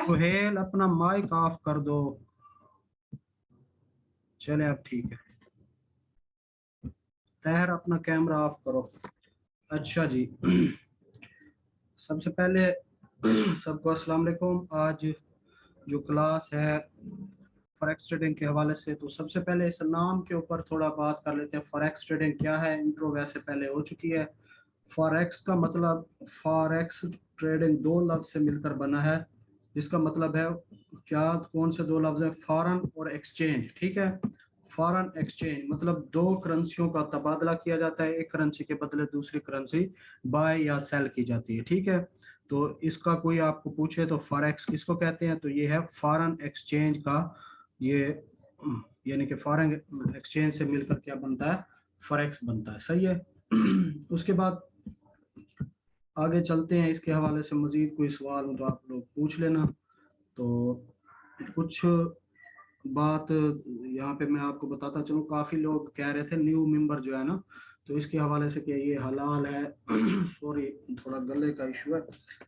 सुहेल अपना mic off कर दो। चले अब ठीक है। तहर अपना कैमरा ऑफ करो। अच्छा जी। सबसे पहले सबको अस्सलाम वालेकुम। आज जो क्लास है फॉरेक्स ट्रेडिंग के हवाले से, तो सबसे पहले इस नाम के ऊपर थोड़ा बात कर लेते हैं। फॉरेक्स ट्रेडिंग क्या है, इंट्रो वैसे पहले हो चुकी है। फॉरेक्स का मतलब, फॉरेक्स ट्रेडिंग दो लफ्ज से मिलकर बना है, जिसका मतलब है क्या, कौन से दो लफ्ज हैं, फॉरेन और एक्सचेंज। ठीक है, फॉरेन एक्सचेंज मतलब दो करेंसियों का तबादला किया जाता है, एक करेंसी के बदले दूसरी करेंसी बाय या सेल की जाती है। ठीक है, तो इसका कोई आपको पूछे तो फॉरेक्स किसको कहते हैं, तो ये है फॉरेन एक्सचेंज का, ये यानी कि फॉरेन एक्सचेंज से मिलकर क्या बनता है, फॉरेक्स बनता है। सही है। उसके बाद आगे चलते हैं। इसके हवाले से मजीद कोई सवाल हो तो आप लोग पूछ लेना। तो कुछ बात यहाँ पे मैं आपको बताता चलूँ, काफ़ी लोग कह रहे थे न्यू मेंबर जो है ना, तो इसके हवाले से कि ये हलाल है सॉरी थोड़ा गले का इशू है,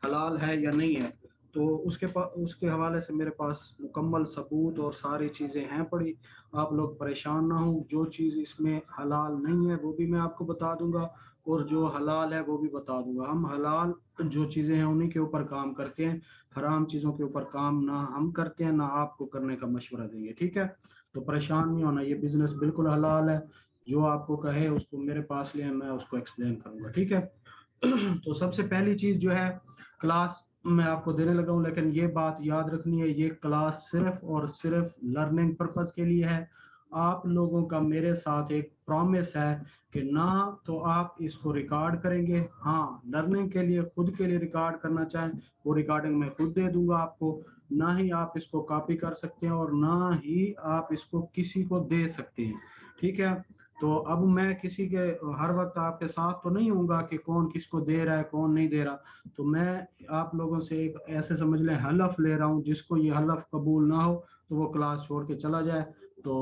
हलाल है या नहीं है। तो उसके हवाले से मेरे पास मुकम्मल सबूत और सारी चीज़ें हैं पड़ी। आप लोग परेशान ना हो, जो चीज़ इसमें हलाल नहीं है वो भी मैं आपको बता दूंगा, और जो हलाल है वो भी बता दूंगा। हम हलाल जो चीज़ें हैं उन्हीं के ऊपर काम करते हैं, हराम चीज़ों के ऊपर काम ना हम करते हैं, ना आपको करने का मशवरा देंगे। ठीक है, तो परेशान नहीं होना, ये बिजनेस बिल्कुल हलाल है। जो आपको कहे उसको मेरे पास ले, मैं उसको एक्सप्लेन करूंगा। ठीक है। तो सबसे पहली चीज़ जो है, क्लास मैं आपको देने लगा हूँ, लेकिन ये बात याद रखनी है, ये क्लास सिर्फ और सिर्फ लर्निंग पर्पज़ के लिए है। आप लोगों का मेरे साथ एक प्रॉमिस है कि ना तो आप इसको रिकॉर्ड करेंगे, हाँ लर्निंग के लिए खुद के लिए रिकॉर्ड करना चाहें वो रिकॉर्डिंग मैं खुद दे दूंगा आपको, ना ही आप इसको कॉपी कर सकते हैं और ना ही आप इसको किसी को दे सकते हैं। ठीक है, तो अब मैं किसी के हर वक्त आपके साथ तो नहीं होऊंगा कि कौन किसको दे रहा है कौन नहीं दे रहा, तो मैं आप लोगों से एक ऐसे समझ लें हलफ ले रहा हूँ, जिसको ये हलफ कबूल ना हो तो वो क्लास छोड़ के चला जाए। तो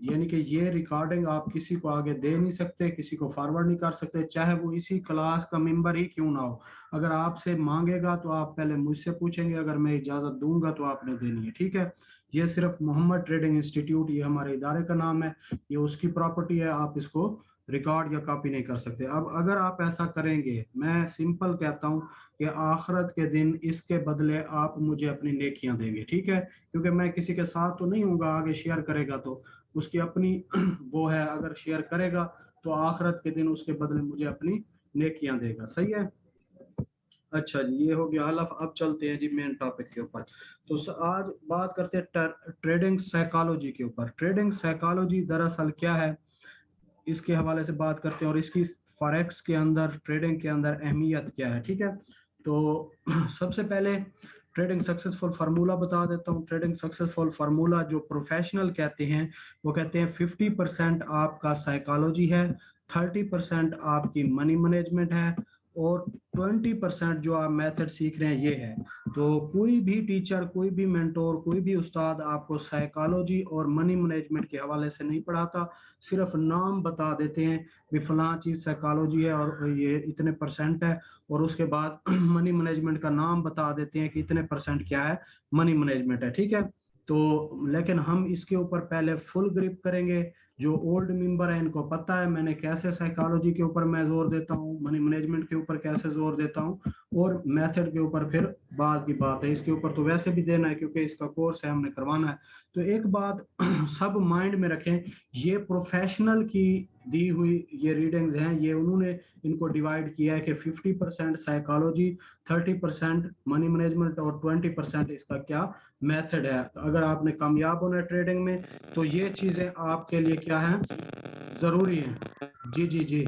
यानी कि ये रिकॉर्डिंग आप किसी को आगे दे नहीं सकते, किसी को फॉरवर्ड नहीं कर सकते, चाहे वो इसी क्लास का मेंबर ही क्यों ना हो। अगर आपसे मांगेगा तो आप पहले मुझसे पूछेंगे, अगर मैं इजाज़त दूंगा तो आपने देनी है। ठीक है, ये सिर्फ मोहम्मद ट्रेडिंग इंस्टीट्यूट, ये हमारे इदारे का नाम है, ये उसकी प्रॉपर्टी है, आप इसको रिकॉर्ड या कॉपी नहीं कर सकते। अब अगर आप ऐसा करेंगे, मैं सिंपल कहता हूँ कि आखिरत के दिन इसके बदले आप मुझे अपनी नेकियां देंगे। ठीक है, क्योंकि मैं किसी के साथ तो नहीं हूँगा, आगे शेयर करेगा तो उसकी अपनी वो है, अगर शेयर करेगा तो आखिरत के दिन उसके बदले मुझे अपनी नेकियां देगा। सही है। अच्छा जी, ये हो गया हलफ। अब चलते हैं जी मेन टॉपिक के ऊपर। तो आज बात करते हैं ट्रेडिंग साइकोलॉजी के ऊपर। ट्रेडिंग साइकोलॉजी दरअसल क्या है, इसके हवाले से बात करते हैं, और इसकी फॉरेक्स के अंदर, ट्रेडिंग के अंदर अहमियत क्या है। ठीक है, तो सबसे पहले ट्रेडिंग सक्सेसफुल फार्मूला बता देता हूँ। ट्रेडिंग सक्सेसफुल फार्मूला जो प्रोफेशनल कहते हैं, वो कहते हैं 50% आपका साइकोलॉजी है, 30% आपकी मनी मैनेजमेंट है, और 20% जो आप मेथड सीख रहे हैं ये है। तो कोई भी टीचर, कोई भी मेंटोर, कोई भी उस्ताद आपको साइकोलॉजी और मनी मैनेजमेंट के हवाले से नहीं पढ़ाता, सिर्फ नाम बता देते हैं भी फलां चीज़ साइकोलॉजी है और ये इतने परसेंट है, और उसके बाद मनी मैनेजमेंट का नाम बता देते हैं कि इतने परसेंट क्या है, मनी मैनेजमेंट है। ठीक है, तो लेकिन हम इसके ऊपर पहले फुल ग्रिप करेंगे। जो ओल्ड मेंबर है इनको पता है मैंने कैसे साइकोलॉजी के ऊपर मैं जोर देता हूँ, मनी मैनेजमेंट के ऊपर कैसे जोर देता हूँ, और मेथड के ऊपर फिर बाद की बात है। इसके ऊपर तो वैसे भी देना है क्योंकि इसका कोर्स है, हमने करवाना है। तो एक बात सब माइंड में रखें, ये प्रोफेशनल की दी हुई ये रीडिंग्स हैं, ये उन्होंने इनको डिवाइड किया है कि 50% साइकोलॉजी, 30% मनी मैनेजमेंट और 20% इसका क्या मेथड है। तो अगर आपने कामयाब होना है ट्रेडिंग में तो ये चीजें आपके लिए क्या है, जरूरी है। जी जी जी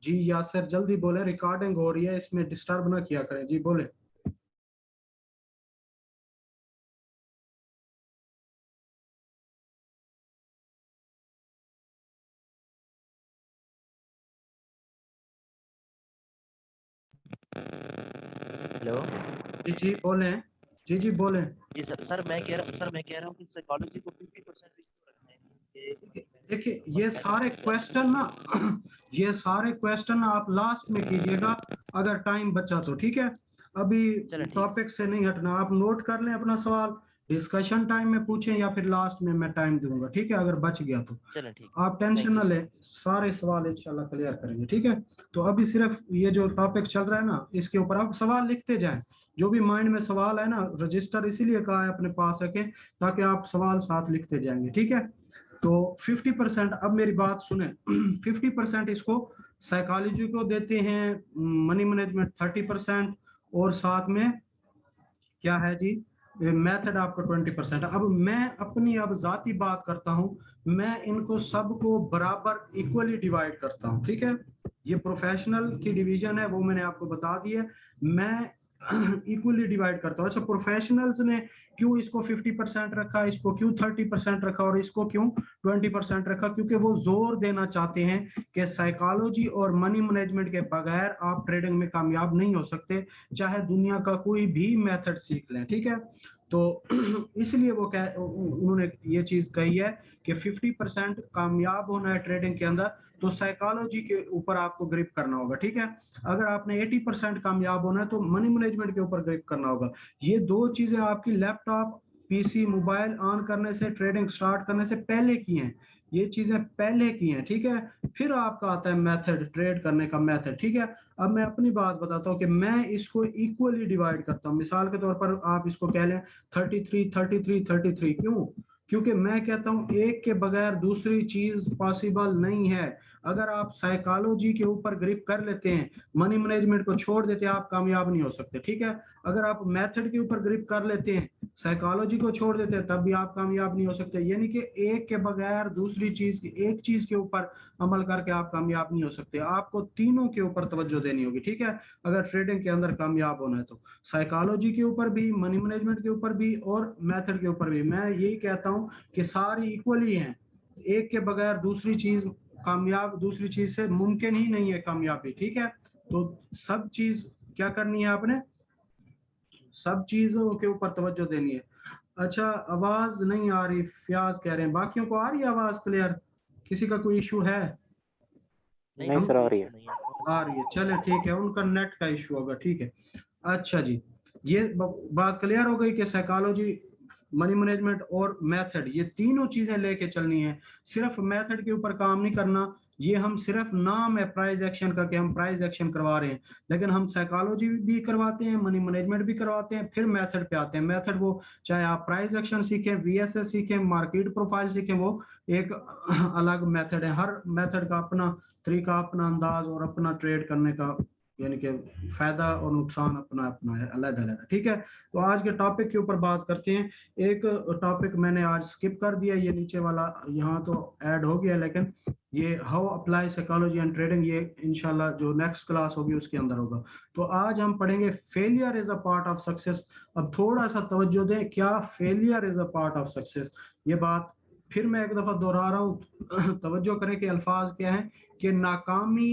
जी यासर जल्दी बोले, रिकॉर्डिंग हो रही है, इसमें डिस्टर्ब ना किया करें। जी बोले। हेलो जी जी बोले। जी जी बोलें। जी सर मैं कह रहा हूँ कि साइकोलॉजी को 50% रखना है। देखिए ये सारे क्वेश्चन ना ये सारे क्वेश्चन आप लास्ट में कीजिएगा अगर टाइम बचा तो, ठीक है। अभी चलो ठीक है टॉपिक से नहीं हटना, आप नोट कर लें अपना सवाल, डिस्कशन टाइम में पूछें या फिर लास्ट में मैं टाइम दूंगा, ठीक है, अगर बच गया तो। चलो ठीक आप टेंशन थैंक ना यू सर। लें, सारे सवाल इंशाल्लाह क्लियर करेंगे, ठीक है। तो अभी सिर्फ ये जो टॉपिक चल रहा है ना, इसके ऊपर आप सवाल लिखते जाएं। जो भी माइंड में सवाल है ना, रजिस्टर इसीलिए कहा है अपने पास रखें ताकि आप सवाल साथ लिखते जाएंगे, ठीक है। तो 50%, अब मेरी बात सुने 50% इसको साइकोलॉजी को देते हैं, मनी मैनेजमेंट 30%, और साथ में क्या है जी, मेथड आपका 20%। अब मैं अपनी अब जाती बात करता हूं, मैं इनको सबको बराबर इक्वली डिवाइड करता हूं, ठीक है। ये प्रोफेशनल की डिवीजन है वो मैंने आपको बता दी है, मैं इक्वली डिवाइड करता हूँ। अच्छा, प्रोफेशनल्स ने क्यों इसको 50% रखा, इसको क्यों 30% रखा और इसको क्यों 20% रखा? क्योंकि वो जोर देना चाहते हैं कि साइकोलॉजी और मनी मैनेजमेंट के बगैर आप ट्रेडिंग में कामयाब नहीं हो सकते, चाहे दुनिया का कोई भी मेथड सीख लें, ठीक है। तो इसलिए वो उन्होंने ये चीज कही है कि 50% कामयाब होना है ट्रेडिंग के अंदर तो साइकोलॉजी के ऊपर आपको ग्रिप करना होगा, ठीक है। अगर आपने 80% कामयाब होना है तो मनी मैनेजमेंट के ऊपर ग्रिप करना होगा। ये दो चीजें आपकी लैपटॉप पीसी मोबाइल ऑन करने से, ट्रेडिंग स्टार्ट करने से पहले की हैं, ये चीजें पहले की हैं, ठीक है। फिर आपका आता है मेथड, ट्रेड करने का मेथड, ठीक है। अब मैं अपनी बात बताता हूँ कि मैं इसको इक्वली डिवाइड करता हूँ। मिसाल के तौर पर आप इसको कह लें 33 33 33, क्यों? क्योंकि मैं कहता हूँ एक के बगैर दूसरी चीज पॉसिबल नहीं है। अगर आप साइकोलॉजी के ऊपर ग्रिप कर लेते हैं, मनी मैनेजमेंट को छोड़ देते हैं, आप कामयाब नहीं हो सकते, ठीक है। अगर आप मेथड के ऊपर ग्रिप कर लेते हैं, साइकोलॉजी को छोड़ देते हैं, तब भी आप कामयाब नहीं हो सकते। यानी कि एक के बगैर दूसरी चीज, एक चीज के ऊपर अमल करके आप कामयाब नहीं हो सकते, आपको तीनों के ऊपर तवज्जो देनी होगी, ठीक है। अगर ट्रेडिंग के अंदर कामयाब होना है तो साइकोलॉजी के ऊपर भी, मनी मैनेजमेंट के ऊपर भी और मेथड के ऊपर भी। मैं यही कहता हूं कि सारी इक्वली हैं, एक के बगैर दूसरी चीज कामयाब, दूसरी चीज से मुमकिन ही नहीं है कामयाबी, ठीक है। तो सब चीज क्या करनी है आपने, सब चीजों के ऊपर तवज्जो देनी है। अच्छा, आवाज नहीं आ रही, फ्याज कह रहे हैं, बाकियों को आ रही है आवाज क्लियर? किसी का कोई इशू है? नहीं नहीं सर सर, आ कोई रही इशू है। नहीं है। आ रही है, चले ठीक है, उनका नेट का इशू होगा, ठीक है। अच्छा जी, ये बात क्लियर हो गई कि साइकोलॉजी, मनी मैनेजमेंट और मेथड, ये तीनों चीजें लेके चलनी है। सिर्फ मेथड के ऊपर काम नहीं करना, ये हम सिर्फ नाम है प्राइस एक्शन का कि हम प्राइस एक्शन करवा रहे हैं, लेकिन हम साइकोलॉजी भी करवाते हैं, मनी मैनेजमेंट भी करवाते हैं, फिर मेथड पे आते हैं। मेथड वो चाहे आप प्राइस एक्शन सीखें, वीएसएस सीखें, मार्केट प्रोफाइल सीखें, वो एक अलग मेथड है। हर मेथड का अपना तरीका, अपना अंदाज और अपना ट्रेड करने का, यानी कि फायदा और नुकसान अपना अपना है, अलग अलग है, ठीक है। तो आज के टॉपिक के ऊपर बात करते हैं। एक टॉपिक मैंने आज स्किप कर दिया, ये नीचे वाला, यहाँ तो ऐड हो गया, लेकिन ये how apply psychology and trading, ये इंशाल्लाह जो नेक्स्ट क्लास होगी उसके अंदर होगा। तो आज हम पढ़ेंगे failure is a part of success. अब थोड़ा सा तवज्जो दें, क्या failure is a part of success, ये बात फिर मैं एक दफा दोहरा रहा हूँ। तवज्जो करें कि अल्फाज क्या है, कि नाकामी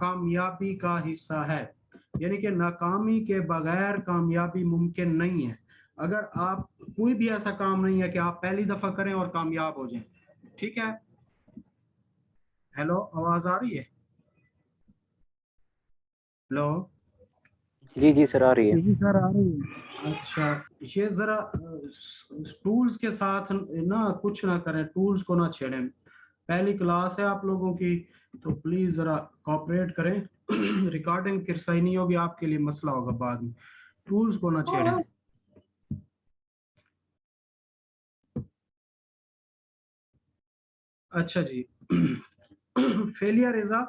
कामयाबी का हिस्सा है, यानी कि नाकामी के बगैर कामयाबी मुमकिन नहीं है। अगर आप, कोई भी ऐसा काम नहीं है कि आप पहली दफा करें और कामयाब हो जाएं, ठीक है। हेलो, आवाज आ रही है? हेलो जी जी सर, आ रही है। जी सर, आ रही है। अच्छा, ये जरा टूल्स के साथ ना कुछ ना करें, टूल्स को ना छेड़ें, पहली क्लास है आप लोगों की, तो प्लीज जरा कॉपरेट करें। रिकॉर्डिंग फिर सही नहीं होगी, आपके लिए मसला होगा बाद में, टूल्स को ना छेड़ें। अच्छा जी, failure is a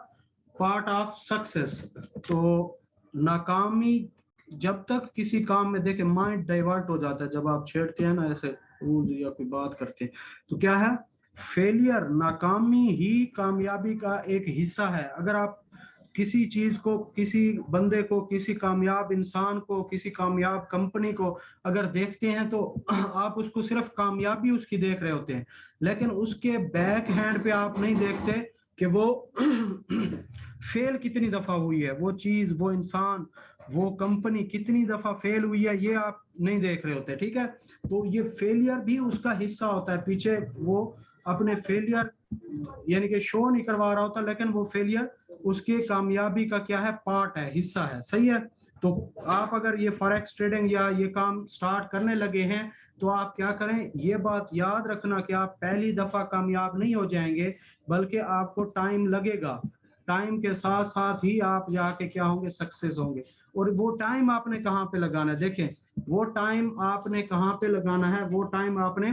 part of success. तो नाकामी, जब तक किसी काम में, देखे माइंड डाइवर्ट हो जाता है जब आप छेड़ते हैं ना ऐसे रूल या कोई बात करते हैं, तो क्या है, फेलियर, नाकामी ही कामयाबी का एक हिस्सा है। अगर आप किसी चीज को, किसी बंदे को, किसी कामयाब इंसान को, किसी कामयाब कंपनी को अगर देखते हैं तो आप उसको सिर्फ कामयाबी उसकी देख रहे होते हैं, लेकिन उसके बैक हैंड पे आप नहीं देखते कि वो फेल कितनी दफा हुई है, वो चीज, वो इंसान, वो कंपनी कितनी दफा फेल हुई है ये आप नहीं देख रहे होते, ठीक है। तो ये फेलियर भी उसका हिस्सा होता है, पीछे वो अपने फेलियर यानी कि शो नहीं करवा रहा होता, लेकिन वो फेलियर उसके कामयाबी का क्या है, पार्ट है, हिस्सा है, सही है। तो आप अगर ये फॉरेक्स ट्रेडिंग या ये काम स्टार्ट करने लगे हैं तो आप क्या करें, ये बात याद रखना कि आप पहली दफा कामयाब नहीं हो जाएंगे, बल्कि आपको टाइम लगेगा। टाइम के साथ साथ ही आप जाके क्या होंगे, सक्सेस होंगे। और वो टाइम आपने कहाँ पे लगाना है, देखें वो टाइम आपने कहाँ पे लगाना है, वो टाइम आपने,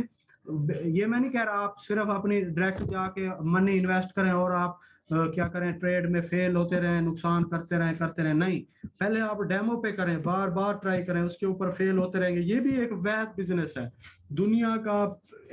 ये मैं नहीं कह रहा आप सिर्फ अपनी डायरेक्ट जाके मनी इन्वेस्ट करें और आप क्या करें, ट्रेड में फेल होते रहें, नुकसान करते रहें, नहीं। पहले आप डेमो पे करें, बार बार ट्राई करें, उसके ऊपर फेल होते रहेंगे। ये भी एक वैध बिजनेस है, दुनिया का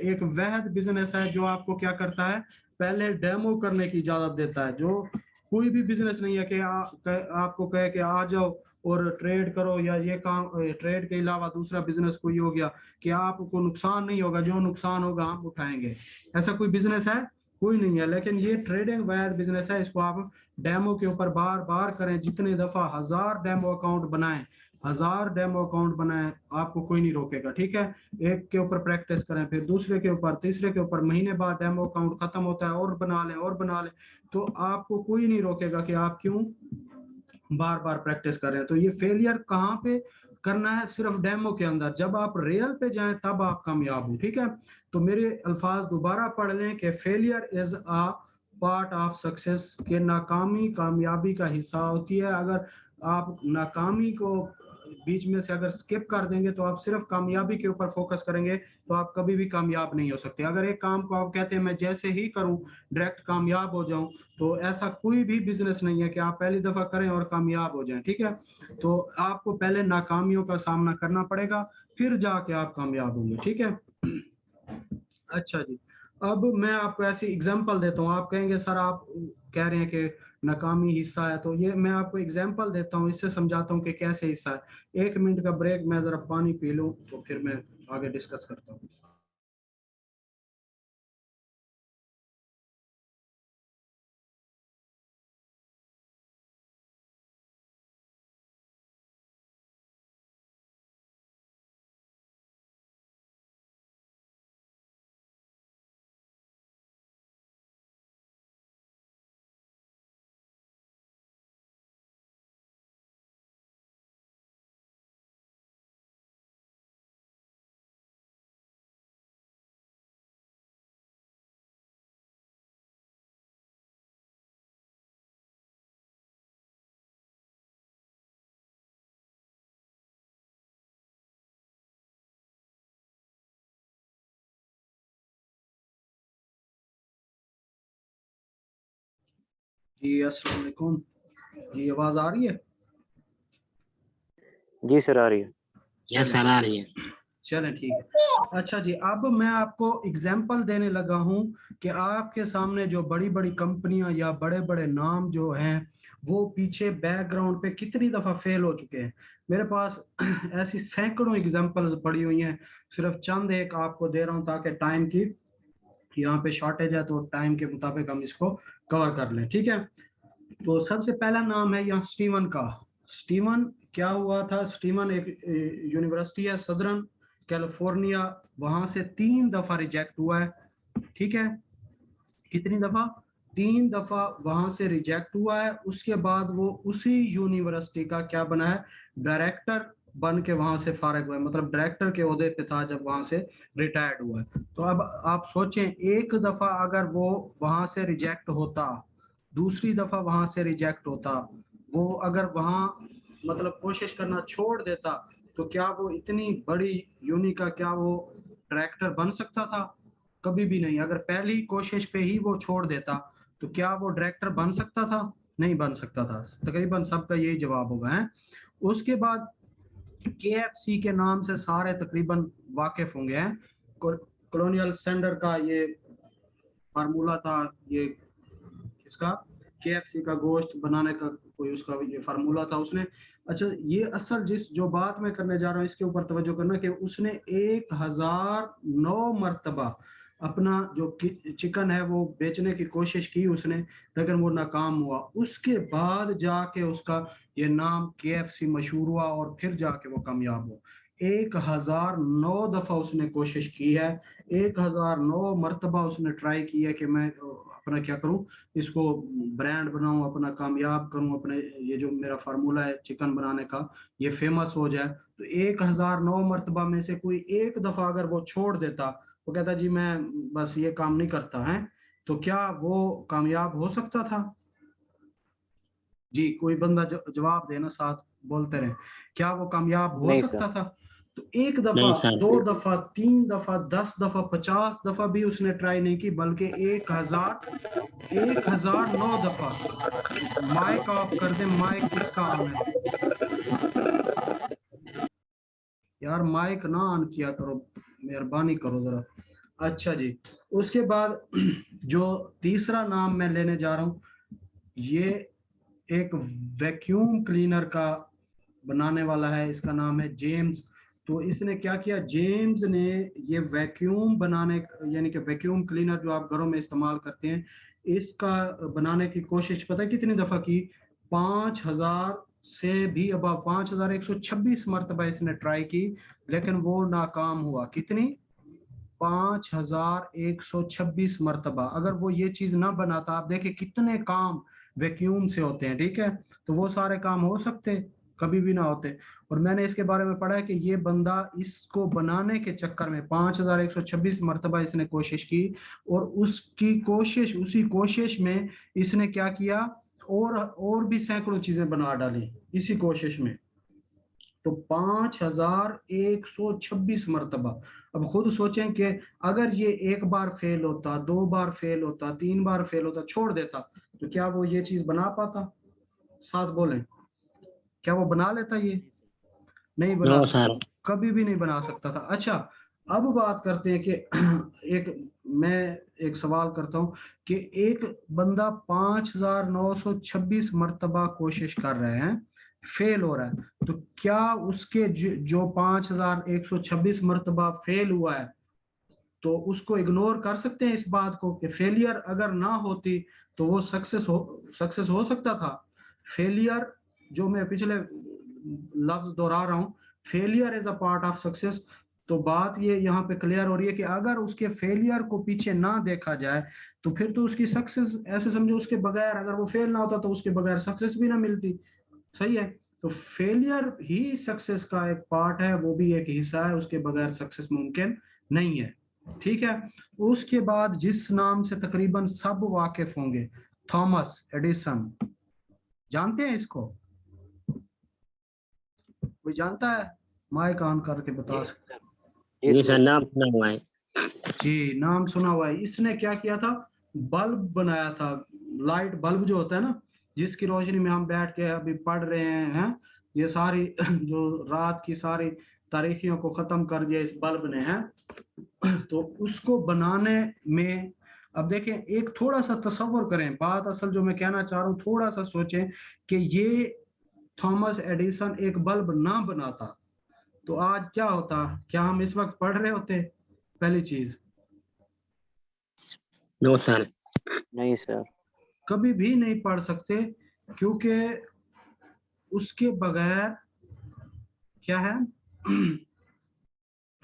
एक वैध बिजनेस है जो आपको क्या करता है, पहले डेमो करने की इजाजत देता है। जो कोई भी बिजनेस नहीं है कि आपको कहे कि आ जाओ और ट्रेड करो, या ये काम ट्रेड के अलावा दूसरा बिजनेस कोई हो गया कि आपको नुकसान नहीं होगा, जो नुकसान होगा हम उठाएंगे, ऐसा कोई बिजनेस है, कोई नहीं है। लेकिन ये ट्रेडिंग वैध बिजनेस है, इसको आप डेमो के ऊपर बार बार करें, जितने दफा 1000 डेमो अकाउंट बनाएं, 1000 डेमो अकाउंट बनाएं, आपको कोई नहीं रोकेगा, ठीक है। एक के ऊपर प्रैक्टिस करें, फिर दूसरे के ऊपर, तीसरे के ऊपर, महीने बाद डेमो अकाउंट खत्म होता है और बना लें और बना लें, तो आपको कोई नहीं रोकेगा कि आप क्यों बार बार प्रैक्टिस कर रहे हैं। तो ये फेलियर कहाँ पे करना है, सिर्फ डेमो के अंदर, जब आप रियल पे जाएं तब आप कामयाब हो, ठीक है। तो मेरे अल्फाज दोबारा पढ़ लें कि failure is a part of success, के नाकामी कामयाबी का हिस्सा होती है। अगर आप नाकामी को बीच में से अगर स्किप कर देंगे तो आप सिर्फ कामयाबी के ऊपर फोकस करेंगे तो आप कभी भी कामयाब नहीं हो सकते। अगर एक काम को आप कहते हैं मैं जैसे ही करूं डायरेक्ट कामयाब हो जाऊं, तो ऐसा कोई भी बिजनेस नहीं है कि आप पहली दफा करें और कामयाब हो जाएं, ठीक है। तो आपको पहले नाकामियों का सामना करना पड़ेगा, फिर जाके आप कामयाब होंगे, ठीक है। अच्छा जी, अब मैं आपको ऐसी एग्जांपल देता हूँ। आप कहेंगे सर आप कह रहे हैं कि नाकामी हिस्सा है, तो ये मैं आपको एग्जांपल देता हूँ, इससे समझाता हूँ कि कैसे हिस्सा है। 1 मिनट का ब्रेक, मैं जरा पानी पी लूँ तो फिर मैं आगे डिस्कस करता हूँ। जी अस्सलाम वालेकुम, जी आवाज आ रही है? जी सर आ रही है। यस सर आ रही है। चलें ठीक है। अच्छा जी, अब मैं आपको एग्जांपल देने लगा हूं कि आपके सामने जो बड़ी बड़ी कंपनियां या बड़े बड़े नाम जो हैं वो पीछे बैकग्राउंड पे कितनी दफा फेल हो चुके हैं। मेरे पास ऐसी सैकड़ों एग्जांपल्स पड़ी हुई हैं, सिर्फ चंद एक आपको दे रहा हूं ताकि टाइम की यहाँ पे शॉर्टेज है, तो टाइम के मुताबिक हम इसको कवर कर लें, ठीक है। तो सबसे पहला नाम है यहाँ स्टीवन का। स्टीवन क्या हुआ था, स्टीवन एक यूनिवर्सिटी है सदर्न कैलिफोर्निया, वहां से 3 दफा रिजेक्ट हुआ है, ठीक है। कितनी दफा, 3 दफा वहां से रिजेक्ट हुआ है। उसके बाद वो उसी यूनिवर्सिटी का क्या बना है, डायरेक्टर बन के वहां से फारिग हुआ है, मतलब डायरेक्टर के ओहदे पे था जब वहां से रिटायर्ड हुआ है। तो अब आप सोचें, एक दफा अगर वो वहां से रिजेक्ट होता, दूसरी दफा वहां से रिजेक्ट होता, वो अगर वहां मतलब कोशिश करना छोड़ देता, तो क्या वो इतनी बड़ी यूनि का क्या वो डायरेक्टर बन सकता था? कभी भी नहीं। अगर पहली कोशिश पे ही वो छोड़ देता तो क्या वो डायरेक्टर बन सकता था? नहीं बन सकता था। तकरीबन सबका यही जवाब होगा है। उसके बाद KFC के नाम से सारे तकरीबन वाकिफ होंगे हैं। कॉलोनियल सेंडर का ये फार्मूला था, ये इसका KFC का गोश्त बनाने का कोई उसका ये फार्मूला था उसने। अच्छा, ये असल जिस जो बात मैं करने जा रहा हूँ इसके ऊपर तवज्जो करना कि उसने 1009 मरतबा अपना जो चिकन है वो बेचने की कोशिश की उसने, लेकिन वो नाकाम हुआ। उसके बाद जाके उसका ये नाम KFC मशहूर हुआ और फिर जाके वो कामयाब हुआ। 1009 दफा उसने कोशिश की है, 1009 मरतबा उसने ट्राई की है कि मैं अपना क्या करूं, इसको ब्रांड बनाऊं, अपना कामयाब करूं, अपने ये जो मेरा फार्मूला है चिकन बनाने का ये फेमस हो जाए। तो 1009 मरतबा में से कोई एक दफा अगर वो छोड़ देता, वो कहता जी मैं बस ये काम नहीं करता है, तो क्या वो कामयाब हो सकता था? जी कोई बंदा जवाब देना, साथ बोलते रहे, क्या वो कामयाब हो नहीं सर। सकता था? तो एक दफा, नहीं सर। दो दफा, 3 दफा, 10 दफा, 50 दफा भी उसने ट्राई नहीं की, बल्कि 1009 दफा। माइक ऑफ कर दे, माइक किसका ऑन है? यार माइक ना ऑन किया करो, मेहरबानी करो जरा। अच्छा जी, उसके बाद जो तीसरा नाम मैं लेने जा रहा हूँ, ये एक वैक्यूम क्लीनर का बनाने वाला है, इसका नाम है जेम्स। तो इसने क्या किया, जेम्स ने ये वैक्यूम बनाने, यानी कि वैक्यूम क्लीनर जो आप घरों में इस्तेमाल करते हैं, इसका बनाने की कोशिश पता है कितनी दफा की? 5000 से भी अब 5126 मरतबा इसने ट्राई की, लेकिन वो नाकाम हुआ। कितनी? 5126 मरतबा। अगर वो ये चीज ना बनाता, आप देखिए कितने काम वैक्यूम से होते हैं, ठीक है, तो वो सारे काम हो सकते, कभी भी ना होते। और मैंने इसके बारे में पढ़ा है कि ये बंदा इसको बनाने के चक्कर में 5126 मरतबा इसने कोशिश की, और उसकी कोशिश, उसी कोशिश में इसने क्या किया, और भी सैकड़ों चीजें बना डाली इसी कोशिश में। तो 5126 मरतबा। अब खुद सोचें कि अगर ये एक बार फेल होता, 2 बार फेल होता, 3 बार फेल होता, छोड़ देता, तो क्या वो ये चीज बना पाता? साथ बोलें, क्या वो बना लेता? ये नहीं बना नो सकता, सर। कभी भी नहीं बना सकता था। अच्छा, अब बात करते हैं कि एक, मैं एक सवाल करता हूं कि एक बंदा 5926 मरतबा कोशिश कर रहे हैं, फेल हो रहा है, तो क्या उसके जो 5126 मरतबा फेल हुआ है, तो उसको इग्नोर कर सकते हैं इस बात को कि फेलियर अगर ना होती तो वो सक्सेस हो सकता था? फेलियर, जो मैं पिछले लफ्ज दोहरा रहा हूँ, failure is a part of success. तो बात ये यहाँ पे क्लियर हो रही है कि अगर उसके फेलियर को पीछे ना देखा जाए, तो फिर तो उसकी सक्सेस, ऐसे समझो उसके बगैर, अगर वो फेल ना होता तो उसके बगैर सक्सेस भी ना मिलती। सही है? तो फेलियर ही सक्सेस का एक पार्ट है, वो भी एक हिस्सा है, उसके बगैर सक्सेस मुमकिन नहीं है। ठीक है? उसके बाद जिस नाम से तकरीबन सब वाकिफ होंगे, थॉमस एडिसन, जानते हैं इसको? कोई जानता है? माइक ऑन करके बता सकते। जी जी सर। सर, नाम सुना हुआ है। जी नाम सुना हुआ है। इसने क्या किया था, बल्ब बनाया था, लाइट बल्ब जो होता है ना, जिसकी रोशनी में हम बैठ के अभी पढ़ रहे हैं, ये सारी जो रात की सारी तारीखियों को खत्म कर दिया इस बल्ब ने, है। तो उसको बनाने में, अब देखें, एक थोड़ा सा तसव्वुर करें, बात असल जो मैं कहना चाह रहा हूँ, थोड़ा सा सोचें कि ये थॉमस एडिसन एक बल्ब ना बनाता तो आज क्या होता? क्या हम इस वक्त पढ़ रहे होते? पहली चीज, नो सर। नहीं सर। कभी भी नहीं पढ़ सकते, क्योंकि उसके बगैर क्या है,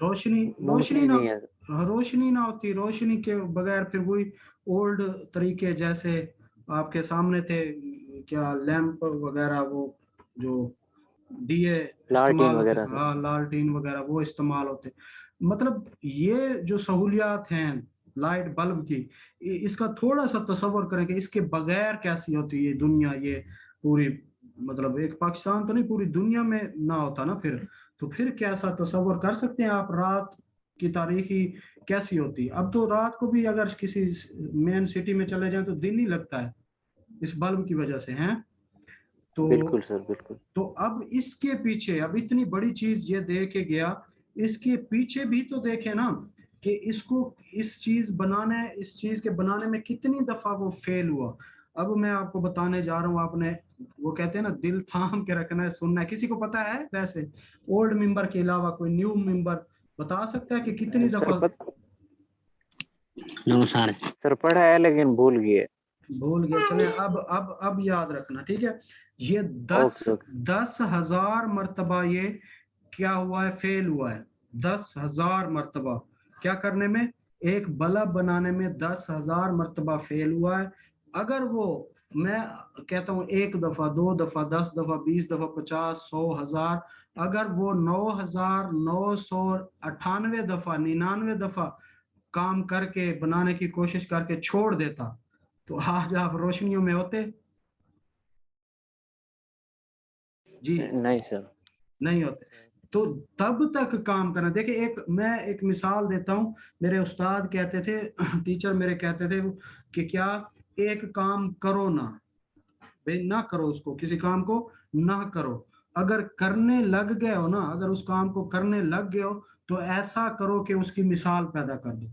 रोशनी, रोशनी मुमकिन ही ना, नहीं है। रोशनी ना होती, रोशनी के बगैर फिर वही ओल्ड तरीके जैसे आपके सामने थे, क्या लैंप वगैरह, वो जो दिए लालटीन इस्तेमाल होते, वगैरह सर। हाँ लालटीन वगैरह वो इस्तेमाल होते। मतलब ये जो सहूलियात हैं लाइट बल्ब की, इसका थोड़ा सा तसव्वुर करें कि इसके बगैर कैसी होती ये दुनिया, ये पूरी, मतलब एक पाकिस्तान तो नहीं, पूरी दुनिया में ना होता ना फिर, तो फिर कैसा तसव्वुर कर सकते हैं आप, रात की तारीखी कैसी होती? अब तो रात को भी अगर किसी मेन सिटी में चले जाएं तो दिन ही लगता है इस बल्ब की वजह से, हैं। तो बिल्कुल सर, बिल्कुल। तो अब इसके पीछे, अब इतनी बड़ी चीज ये दे के गया, इसके पीछे भी तो देखे ना कि इसको, इस चीज के बनाने में कितनी दफा वो फेल हुआ। अब मैं आपको बताने जा रहा हूँ, आपने, वो कहते हैं ना, दिल थाम के रखना है, सुनना है। किसी को पता है वैसे, ओल्ड मेंबर के अलावा कोई न्यू मेंबर बता सकता है कि कितनी सर दफा? नमस्कार सर पढ़ा है लेकिन भूल गए। भूल गए, चले अब याद रखना, ठीक है। ये दस ओके ओके 10,000 मर्तबा ये क्या हुआ है, फेल हुआ है। 10,000 मर्तबा क्या करने में, एक बल्ब बनाने में 10,000 मर्तबा फेल हुआ है। अगर वो, मैं कहता हूँ, एक दफा, दो दफा, 10 दफा, 20 दफा, 50, 100, 1000, अगर वो 9,998 दफा, 99 दफा काम करके बनाने की कोशिश करके छोड़ देता, तो आज आप रोशनियों में होते। जी नहीं सर। नहीं होते। तो तब तक काम करना। देखिए, मैं एक मिसाल देता हूँ। मेरे उस्ताद कहते थे, टीचर मेरे कहते थे कि क्या, एक काम करो ना भाई, ना करो उसको, किसी काम को ना करो। अगर करने लग गए हो ना, अगर उस काम को करने लग गए हो, तो ऐसा करो कि उसकी मिसाल पैदा कर दो।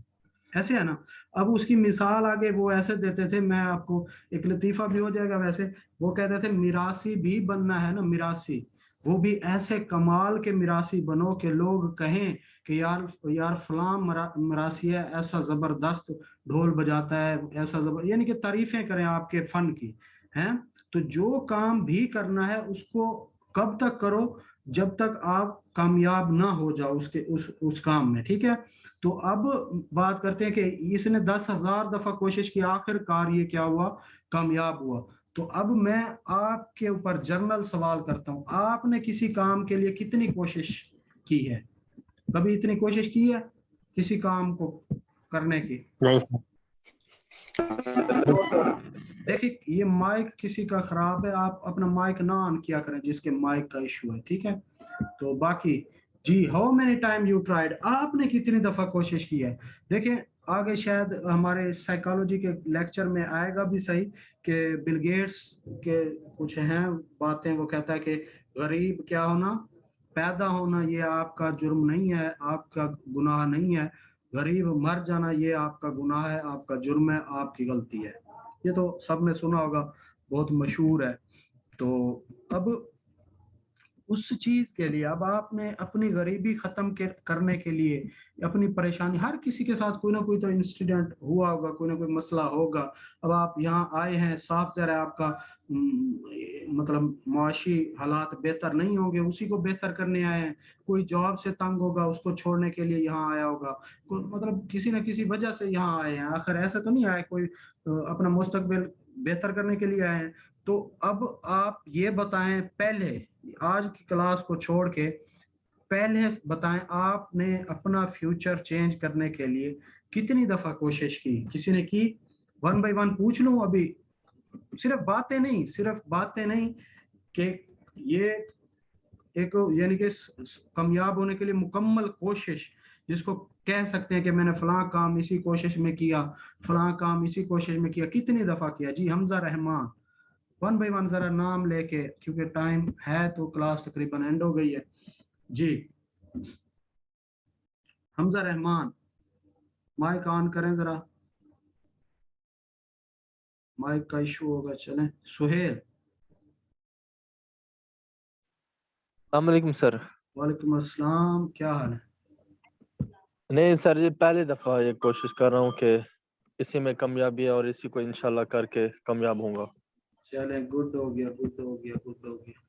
ऐसे है ना। अब उसकी मिसाल आगे वो ऐसे देते थे, मैं आपको एक लतीफा भी हो जाएगा वैसे। वो कहते थे मिरासी भी बनना है ना, मिरासी, वो भी ऐसे कमाल के मिरासी बनो कि लोग कहें कि यार यार फलां मिरासी है, ऐसा जबरदस्त ढोल बजाता है, ऐसा जबर, यानी कि तारीफें करें आपके फन की, हैं। तो जो काम भी करना है उसको कब तक करो, जब तक आप कामयाब ना हो जाओ उसके उस काम में, ठीक है। तो अब बात करते हैं कि इसने 10,000 दफा कोशिश की, आखिरकार ये क्या हुआ, कामयाब हुआ। तो अब मैं आपके ऊपर जर्नल सवाल करता हूं, आपने किसी काम के लिए कितनी कोशिश की है, कभी इतनी कोशिश की है किसी काम को करने की? नहीं देखिए, ये माइक किसी का खराब है, आप अपना माइक ना ऑन किया करें जिसके माइक का इशू है, ठीक है। तो बाकी, जी, how many time you tried, आपने कितनी दफा कोशिश की है। देखें, आगे शायद हमारे साइकोलॉजी के लेक्चर में आएगा भी सही कि बिल गेट्स के कुछ हैं बातें, वो कहता है कि गरीब क्या होना, पैदा होना ये आपका जुर्म नहीं है, आपका गुनाह नहीं है। गरीब मर जाना ये आपका गुनाह है, आपका जुर्म है, आपकी गलती है। ये तो सबने सुना होगा, बहुत मशहूर है। तो अब उस चीज के लिए, अब आपने अपनी गरीबी खत्म करने के लिए, अपनी परेशानी, हर किसी के साथ कोई ना कोई तो इंसिडेंट हुआ होगा, कोई ना कोई मसला होगा। अब आप यहाँ आए हैं, साफ ज़ाहिर है आपका मतलब मुआशी हालात बेहतर नहीं होंगे, उसी को बेहतर करने आए हैं। कोई जॉब से तंग होगा, उसको छोड़ने के लिए यहाँ आया होगा। मतलब किसी न किसी वजह से यहाँ आए हैं, आखिर ऐसा तो नहीं आए कोई अपना मुस्तकबिल बेहतर करने के लिए आए हैं। तो अब आप ये बताएं, पहले आज की क्लास को छोड़ के पहले बताएं, आपने अपना फ्यूचर चेंज करने के लिए कितनी दफा कोशिश की, किसी ने की? वन बाय वन पूछ लूं अभी, सिर्फ बातें नहीं, सिर्फ बातें नहीं, कि ये एक, यानी कि कामयाब होने के लिए मुकम्मल कोशिश, जिसको कह सकते हैं कि मैंने फलां काम इसी कोशिश में किया, फलां काम इसी कोशिश में किया, कितनी दफा किया? जी, Hamza Rahman. One by one जरा नाम लेके, क्योंकि टाइम है तो क्लास तकरीबन एंड हो गई है। जी, हमजा रहमान, माइक ऑन करें जरा, माइक का इशू होगा, चलें। सुहेल, अस्सलाम सर। वालेकुम अस्सलाम, क्या हाल है? नहीं सर, ये पहली दफा ये कोशिश कर रहा हूँ कि इसी में कामयाबी है और इसी को इंशाल्लाह करके कामयाब होऊंगा। चलें, गुड हो गया, गुड हो गया, गुड हो गया।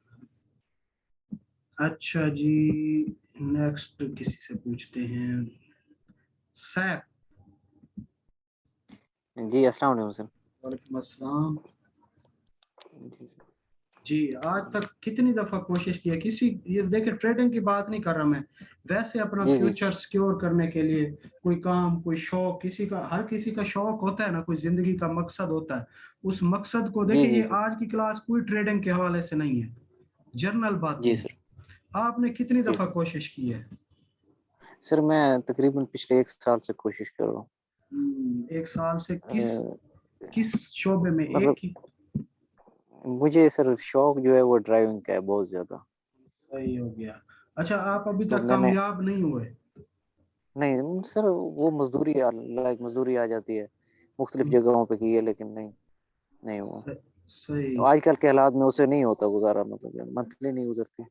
अच्छा जी, नेक्स्ट किसी से पूछते हैं। सैफ, जी अस्सलाम वालेकुम सर। वालेकुम अस्सलाम। जी सर। जी, आज तक कितनी दफा कोशिश की है किसी, ये देखिए ट्रेडिंग की बात नहीं कर रहा मैं, वैसे अपना जी जी फ्यूचर सिक्योर करने के लिए कोई काम, कोई शौक, किसी का, हर किसी का शौक होता है ना, कोई जिंदगी का मकसद होता है। उस मकसद को जी देखिए, जी ये सर। आज की क्लास कोई ट्रेडिंग के हवाले से नहीं है, जनरल बातें जी हैं। सर। आपने कितनी जी दफा सर। कोशिश की है? सर मैं तकरीबन पिछले 1 साल से कोशिश कर रहा हूँ। एक साल से किस अ, किस शोबे में, एक मतलब ही? मुझे सर शौक जो है वो ड्राइविंग का है बहुत ज्यादा। सही हो गया। अच्छा, आप अभी तो तक मैंने, कामयाब नहीं हुए? नहीं सर वो मजदूरी, लाइक मजदूरी आ जाती है, मुख्तलिफ जगहों पे की है लेकिन नहीं, नहीं हुआ। सही, तो आजकल के हालात में उसे नहीं होता गुजारा, मतलब मंथली नहीं गुजरती।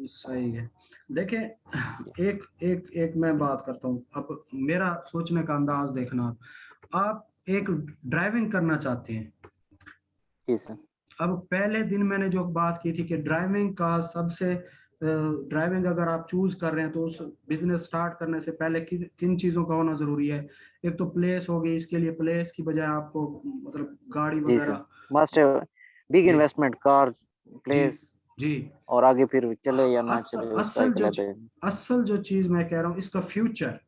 सही है। देखें, जी एक एक एक मैं बात करता हूँ, अब मेरा सोचने का अंदाज देखना। आप एक ड्राइविंग करना चाहते हैं। जी सर। अब पहले दिन मैंने जो बात की थी कि ड्राइविंग का सबसे ड्राइविंग अगर आप चूज कर रहे हैं तो उस बिजनेस स्टार्ट करने से पहले किन चीज़ों का होना ज़रूरी है। एक तो प्लेस होगी, इसके लिए प्लेस की बजाय आपको मतलब गाड़ी जी सर, वगैरह। मस्ट बिग जी इन्वेस्टमेंट, कार, जी प्लेस, जी। और आगे फिर चले या ना असल चले उसका असल एक जो अलग है। असल जो चीज़ मैं कह रहा हूँ, इसका फ्यूचर,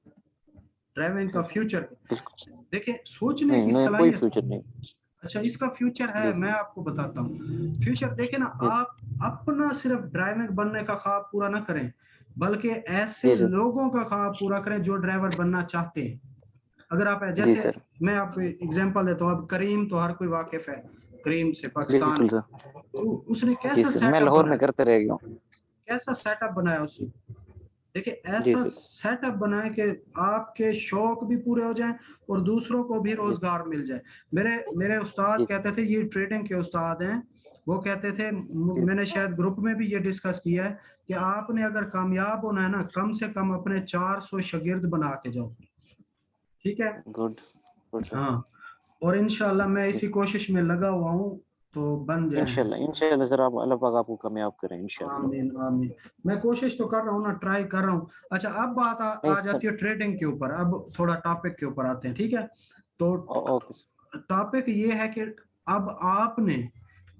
ड्राइविंग का फ्यूचर, बिल्कुल। देखिए सोचने नहीं की नहीं, कोई सलाहियत। फ्यूचर नहीं। अच्छा, इसका फ्यूचर है, जी मैं सर। आपको बताता हूँ। फ्यूचर देखे ना, जी आप अपना सिर्फ ड्राइवर बनने का ख्वाब पूरा ना करें, बल्कि ऐसे जी सर। लोगों का ख्वाब पूरा करें जो ड्राइवर बनना चाहते हैं। अगर आप जी जैसे, सर। मैं आपको एग्जांपल देता हूँ, अब करीम तो हर कोई वाकिफ है, करीम से, बिल्कुल पाकिस्तानी। सर। तो उसने जी कैसा सर, मैं सेटअप लाहौर में बनाया, करते रह गया हूँ। कैसा सेटअप बनाया उसने। देखिए जी ऐसा सर। सेटअप बनाए कि आपके शौक भी पूरे हो जाएं और दूसरों को भी जी रोजगार मिल जाए। मेरे मेरे उस्ताद जी कहते थे, ये ट्रेडिंग के उस्ताद हैं, वो कहते थे, जी। मैंने शायद ग्रुप में भी ये डिस्कस किया है कि आपने अगर कामयाब होना है ना, कम से कम अपने 400 शागिर्द बना के जाओ, ठीक है। Good good sir. हाँ, और इंशाल्लाह मैं इसी कोशिश में लगा हुआ हूँ, तो बन जाए। इंशाल्लाह इंशाल्लाह सर, आप अल्लाह पाक आपको कामयाब करें इंशाल्लाह। आमीन आमीन। मैं कोशिश तो कर रहा हूँ ना, ट्राई कर रहा हूँ। अच्छा, अब बात नहीं आ सर। जाती है ट्रेडिंग के ऊपर। अब थोड़ा टॉपिक के ऊपर आते हैं, ठीक है। तो ओके सर। टॉपिक ये है कि अब आपने,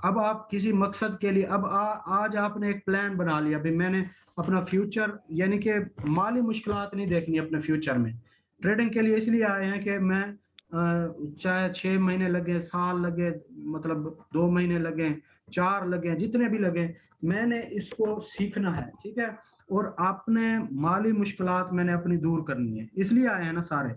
अब आप किसी मकसद के लिए, अब आज आपने एक प्लान बना लिया, अभी मैंने अपना फ्यूचर, यानी कि माली मुश्किलात नहीं देखनी अपने फ्यूचर में। ट्रेडिंग के लिए इसलिए आए हैं कि मैं चाहे 6 महीने लगे, साल लगे, मतलब 2 महीने लगे, 4 लगे, जितने भी लगे, मैंने इसको सीखना है, ठीक है। और आपने माली मुश्किलात मैंने अपनी दूर करनी है, इसलिए आए हैं ना सारे।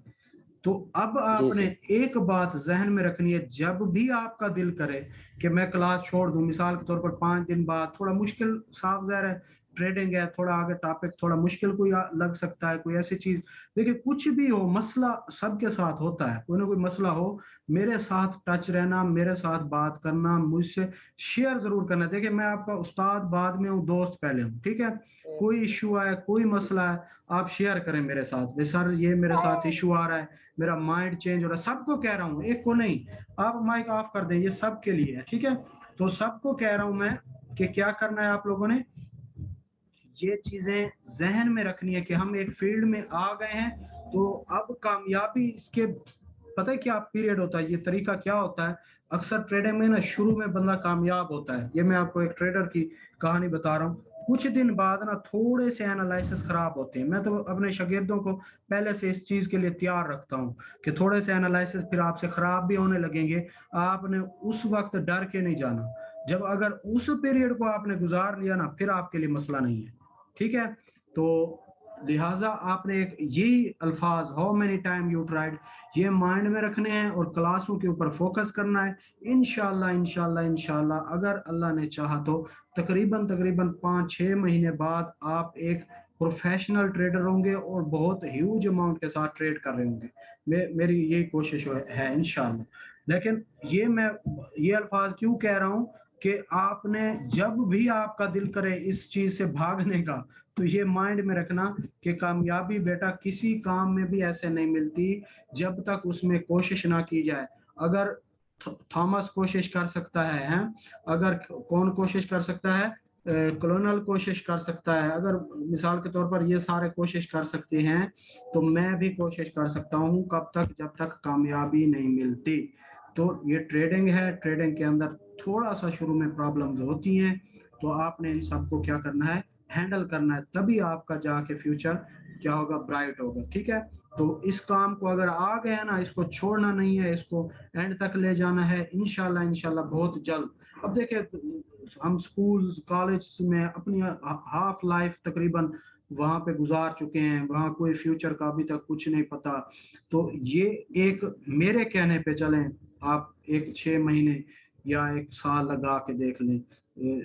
तो अब जी आपने सर। एक बात जहन में रखनी है, जब भी आपका दिल करे कि मैं क्लास छोड़ दूं, मिसाल के तौर पर 5 दिन बाद, थोड़ा मुश्किल, साफ ज़ाहिर है ट्रेडिंग है, थोड़ा आगे टॉपिक थोड़ा मुश्किल कोई लग सकता है, कोई ऐसी चीज। देखिए कुछ भी हो, मसला सबके साथ होता है, कोई ना कोई मसला हो, मेरे साथ टच रहना, मेरे साथ बात करना, मुझसे शेयर जरूर करना। देखिए मैं आपका उस्ताद बाद में हूँ, दोस्त पहले हूँ, ठीक है। कोई इशू आए, कोई मसला है, आप शेयर करें मेरे साथ, भाई सर ये मेरे साथ इशू आ रहा है, मेरा माइंड चेंज हो रहा है, सबको कह रहा हूँ, एक को नहीं। आप माइक ऑफ कर दें, ये सबके लिए है, ठीक है। तो सबको कह रहा हूं मैं कि क्या करना है आप लोगों ने, ये चीजें जहन में रखनी है कि हम एक फील्ड में आ गए हैं, तो अब कामयाबी इसके, पता है क्या पीरियड होता है, ये तरीका क्या होता है। अक्सर ट्रेडिंग में ना शुरू में बंदा कामयाब होता है, ये मैं आपको एक ट्रेडर की कहानी बता रहा हूँ। कुछ दिन बाद ना थोड़े से एनालिसिस खराब होते हैं। मैं तो अपने शागिर्दों को पहले से इस चीज के लिए तैयार रखता हूँ कि थोड़े से एनालिसिस फिर आपसे खराब भी होने लगेंगे। आपने उस वक्त डर के नहीं जाना, जब अगर उस पीरियड को आपने गुजार लिया ना, फिर आपके लिए मसला नहीं है, ठीक है। तो लिहाजा आपने एक यही अल्फाज, how many time you tried, ये माइंड में रखने हैं और क्लासों के ऊपर फोकस करना है। इंशाल्लाह इंशाल्लाह इंशाल्लाह अगर अल्लाह ने चाहा तो तकरीबन तकरीबन 5-6 महीने बाद आप एक प्रोफेशनल ट्रेडर होंगे और बहुत ह्यूज अमाउंट के साथ ट्रेड कर रहे होंगे। मेरी यही कोशिश है इंशाल्लाह। लेकिन मैं ये अल्फाज क्यों कह रहा हूँ कि आपने जब भी आपका दिल करे इस चीज से भागने का, तो ये माइंड में रखना कि कामयाबी बेटा किसी काम में भी ऐसे नहीं मिलती जब तक उसमें कोशिश ना की जाए। अगर थॉमस कोशिश कर सकता है, अगर कौन कोशिश कर सकता है, कॉलोनल कोशिश कर सकता है, अगर मिसाल के तौर पर ये सारे कोशिश कर सकते हैं, तो मैं भी कोशिश कर सकता हूँ, कब तक, जब तक कामयाबी नहीं मिलती। तो ये ट्रेडिंग है, ट्रेडिंग के अंदर थोड़ा सा शुरू में प्रॉब्लम्स होती हैं, तो आपने इन सबको क्या करना है, हैंडल करना है, तभी आपका जाके फ्यूचर क्या होगा, ब्राइट होगा, ठीक है। तो इस काम को अगर आ गया ना, इसको छोड़ना नहीं है, इसको एंड तक ले जाना है, इंशाल्लाह इंशाल्लाह बहुत जल्द। अब देखिए हम स्कूल कॉलेज में अपनी हाफ लाइफ तकरीबन वहां पे गुजार चुके हैं, वहां कोई फ्यूचर का अभी तक कुछ नहीं पता। तो ये एक मेरे कहने पे चलें, आप एक 6 महीने या एक साल लगा के देख लें।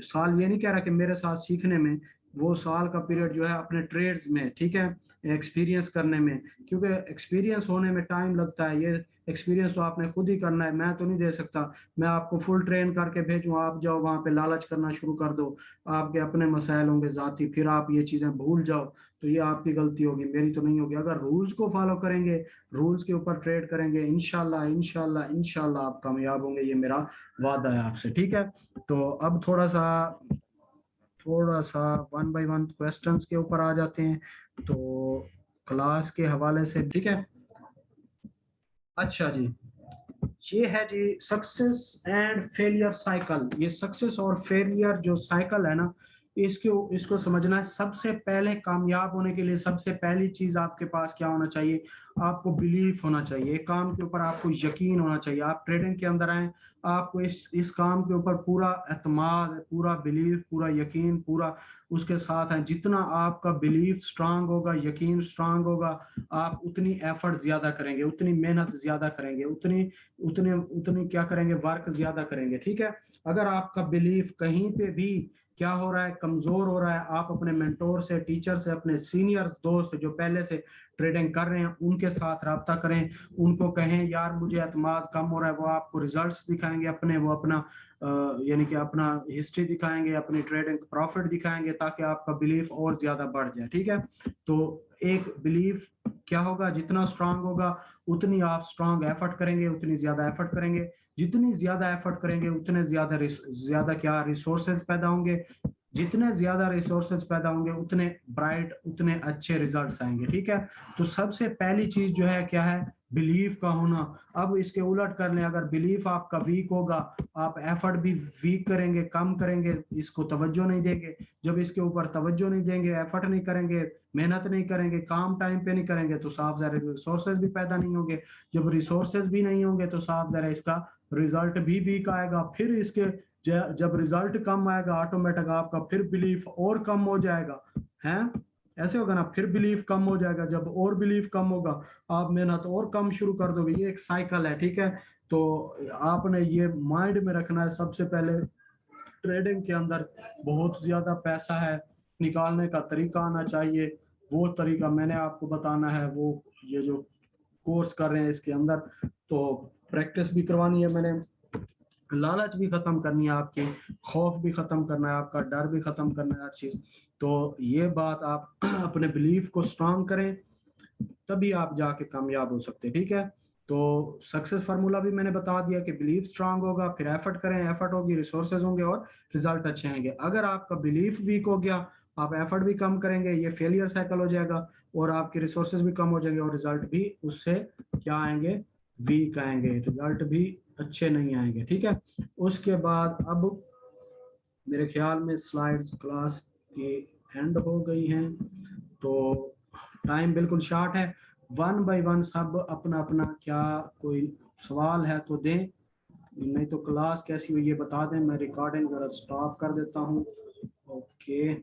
साल ये नहीं कह रहा कि मेरे साथ सीखने में, वो साल का पीरियड जो है अपने ट्रेड्स में, ठीक है, एक्सपीरियंस करने में, क्योंकि एक्सपीरियंस होने में टाइम लगता है। ये एक्सपीरियंस तो आपने खुद ही करना है, मैं तो नहीं दे सकता। मैं आपको फुल ट्रेन करके भेजूँ, आप जाओ वहाँ पे लालच करना शुरू कर दो, आपके अपने मसाइल होंगे जाती, फिर आप ये चीज़ें भूल जाओ, तो ये आपकी गलती होगी, मेरी तो नहीं होगी। अगर रूल्स को फॉलो करेंगे, रूल्स के ऊपर ट्रेड करेंगे, इंशाल्लाह इंशाल्लाह इंशाल्लाह आप कामयाब होंगे, ये मेरा वादा है आपसे, ठीक है। तो अब थोड़ा सा वन बाय वन क्वेश्चंस के ऊपर आ जाते हैं, तो क्लास के हवाले से, ठीक है। अच्छा जी, ये है जी सक्सेस एंड फेलियर साइकिल। ये सक्सेस और फेलियर जो साइकिल है ना, इसको समझना है। सबसे पहले कामयाब होने के लिए सबसे पहली चीज आपके पास क्या होना चाहिए, आपको बिलीफ होना चाहिए, एक काम के ऊपर आपको यकीन होना चाहिए। आप ट्रेडिंग के अंदर आए, आपको इस काम के ऊपर पूरा एतमाद, पूरा बिलीफ, पूरा यकीन, पूरा उसके साथ है। जितना आपका बिलीफ स्ट्रांग होगा, यकीन स्ट्रांग होगा, आप उतनी एफर्ट ज्यादा करेंगे, उतनी मेहनत ज्यादा करेंगे, उतनी उतने उतनी क्या करेंगे, वर्क ज्यादा करेंगे, ठीक है। अगर आपका बिलीफ कहीं पे भी क्या हो रहा है, कमजोर हो रहा है, आप अपने मेंटोर से, टीचर से, अपने सीनियर दोस्त जो पहले से ट्रेडिंग कर रहे हैं उनके साथ रब्ता करें, उनको कहें यार मुझे एतमाद कम हो रहा है, वो आपको रिजल्ट्स दिखाएंगे अपने, वो अपना यानी कि अपना हिस्ट्री दिखाएंगे, अपनी ट्रेडिंग प्रॉफिट दिखाएंगे, ताकि आपका बिलीफ और ज्यादा बढ़ जाए, ठीक है। तो एक बिलीफ क्या होगा, जितना स्ट्रांग होगा उतनी आप स्ट्रांग एफर्ट करेंगे, उतनी ज्यादा एफर्ट करेंगे, जितनी ज्यादा एफर्ट करेंगे उतने ज्यादा क्या रिसोर्सेज पैदा होंगे, जितने ज्यादा रिसोर्सेज पैदा होंगे उतने ब्राइट, उतने अच्छे रिजल्ट्स आएंगे, ठीक है। तो सबसे पहली चीज जो है क्या है, बिलीफ का होना। अब इसके उलट कर लें, अगर बिलीफ आपका वीक होगा, आप एफर्ट भी वीक करेंगे, कम करेंगे, इसको तवज्जो नहीं देंगे। जब इसके ऊपर तवज्जो नहीं देंगे, एफर्ट नहीं करेंगे, मेहनत नहीं करेंगे, काम टाइम पे नहीं करेंगे, तो साफ ज़ाहिर रिसोर्सेज भी पैदा नहीं होंगे। जब रिसोर्सेज भी नहीं होंगे तो साफ ज़ाहिर इसका रिजल्ट भी वीक आएगा। फिर इसके जब रिजल्ट कम आएगा, ऑटोमेटिक आपका फिर बिलीफ और कम हो जाएगा, है ऐसे होगा ना, फिर बिलीफ कम हो जाएगा। जब और बिलीफ कम होगा, आप मेहनत और कम शुरू कर दोगे। ये एक साइकिल है, ठीक है। तो आपने ये माइंड में रखना है। सबसे पहले ट्रेडिंग के अंदर बहुत ज्यादा पैसा है, निकालने का तरीका आना चाहिए, वो तरीका मैंने आपको बताना है। वो ये जो कोर्स कर रहे हैं इसके अंदर तो प्रैक्टिस भी करवानी है मैंने, लालच भी खत्म करनी है आपकी, खौफ भी खत्म करना है आपका, डर भी खत्म करना है, हर चीज। तो ये बात आप अपने बिलीफ को स्ट्रांग करें, तभी आप जाके कामयाब हो सकते हैं, ठीक है। तो सक्सेस फार्मूला भी मैंने बता दिया कि बिलीफ स्ट्रांग होगा, फिर एफर्ट करें, एफर्ट होगी, रिसोर्सेज होंगे और रिजल्ट अच्छे आएंगे। अगर आपका बिलीफ वीक हो गया, आप एफर्ट भी कम करेंगे, ये फेलियर साइकिल हो जाएगा, और आपके रिसोर्सेज भी कम हो जाएंगे, और रिजल्ट भी उससे क्या आएंगे, वीक आएंगे, रिजल्ट भी अच्छे नहीं आएंगे, ठीक है। उसके बाद अब मेरे ख्याल में स्लाइड्स क्लास की एंड हो गई हैं, तो टाइम बिल्कुल शॉर्ट है। वन बाय वन सब अपना अपना क्या कोई सवाल है तो दें, नहीं तो क्लास कैसी हुई ये बता दें। मैं रिकॉर्डिंग जरा स्टॉप कर देता हूँ। ओके।